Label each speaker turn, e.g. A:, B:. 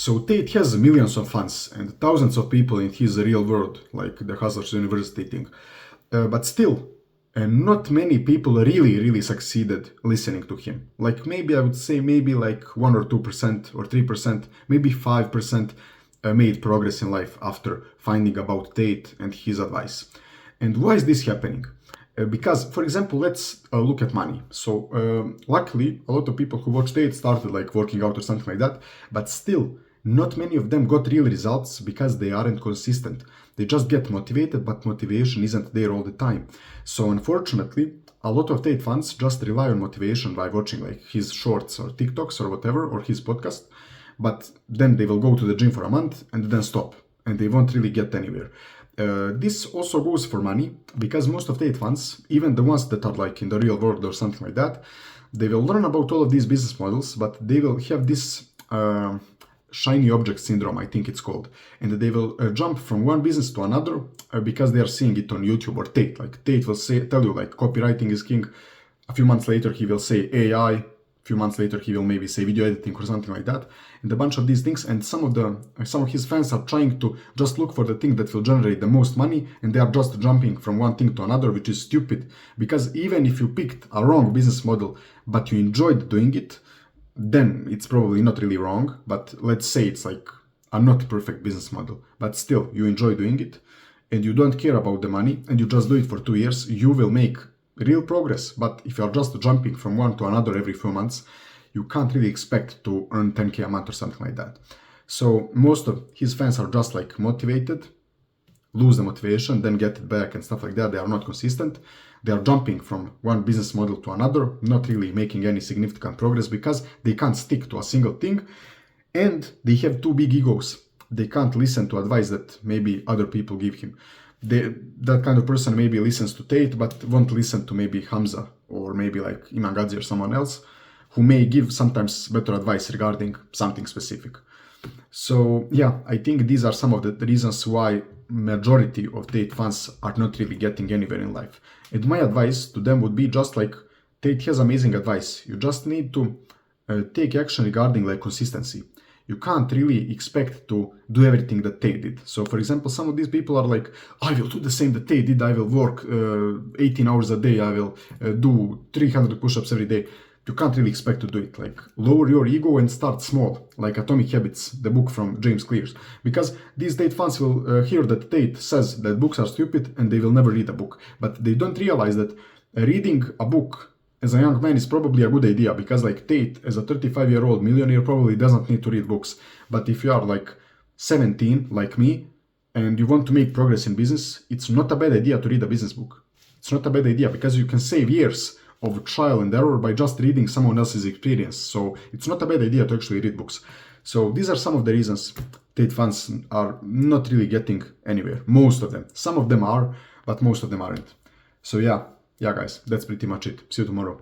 A: So Tate has millions of fans and thousands of people in his real world, like the Hustlers University thing. But still, not many people really succeeded listening to him. Like maybe I would say maybe like 1 or 2% or 3%, maybe 5% made progress in life after finding about Tate and his advice. And why is this happening? Because, for example, let's look at money. So, luckily, a lot of people who watch Tate started like working out or something like that, but still, not many of them got real results because they aren't consistent. They just get motivated, but motivation isn't there all the time. So, unfortunately, a lot of Tate fans just rely on motivation by watching like his shorts or TikToks or whatever, or his podcast, but then they will go to the gym for a month and then stop, and they won't really get anywhere. This also goes for money, because most of Tate fans, even the ones that are like in the real world or something like that, they will learn about all of these business models, but they will have this shiny object syndrome, I think it's called, and they will jump from one business to another because they are seeing it on YouTube or Tate. Like Tate will tell you like copywriting is king. A few months later he will say AI. A few months later he will maybe say video editing or something like that, and a bunch of these things. And some of his fans are trying to just look for the thing that will generate the most money, and they are just jumping from one thing to another, which is stupid, because even if you picked a wrong business model but you enjoyed doing it, then it's probably not really wrong. But let's say it's like a not perfect business model, but still you enjoy doing it and you don't care about the money and you just do it for 2 years, you will make real progress. But if you're just jumping from one to another every few months, you can't really expect to earn 10K a month or something like that. So most of his fans are just like motivated, lose the motivation, then get it back and stuff like that. They are not consistent. They are jumping from one business model to another, not really making any significant progress because they can't stick to a single thing, and they have too big egos. They can't listen to advice that maybe other people give him. That kind of person maybe listens to Tate, but won't listen to maybe Hamza or maybe like Iman Gadzi or someone else who may give sometimes better advice regarding something specific. So yeah, I think these are some of the reasons why majority of Tate fans are not really getting anywhere in life. And my advice to them would be just like, Tate has amazing advice. You just need to take action regarding like consistency. You can't really expect to do everything that Tate did. So for example, some of these people are like, I will do the same that Tate did. I will work 18 hours a day. I will do 300 push-ups every day. You can't really expect to do it. Like, lower your ego and start small, like Atomic Habits, the book from James Clears. Because these Tate fans will hear that Tate says that books are stupid and they will never read a book. But they don't realize that reading a book as a young man is probably a good idea, because like Tate, as a 35-year-old millionaire, probably doesn't need to read books. But if you are like 17, like me, and you want to make progress in business, it's not a bad idea to read a business book. It's not a bad idea because you can save years of trial and error by just reading someone else's experience. So it's not a bad idea to actually read books. So these are some of the reasons Tate fans are not really getting anywhere. Most of them. Some of them are, but most of them aren't. So yeah guys, that's pretty much it. See you tomorrow.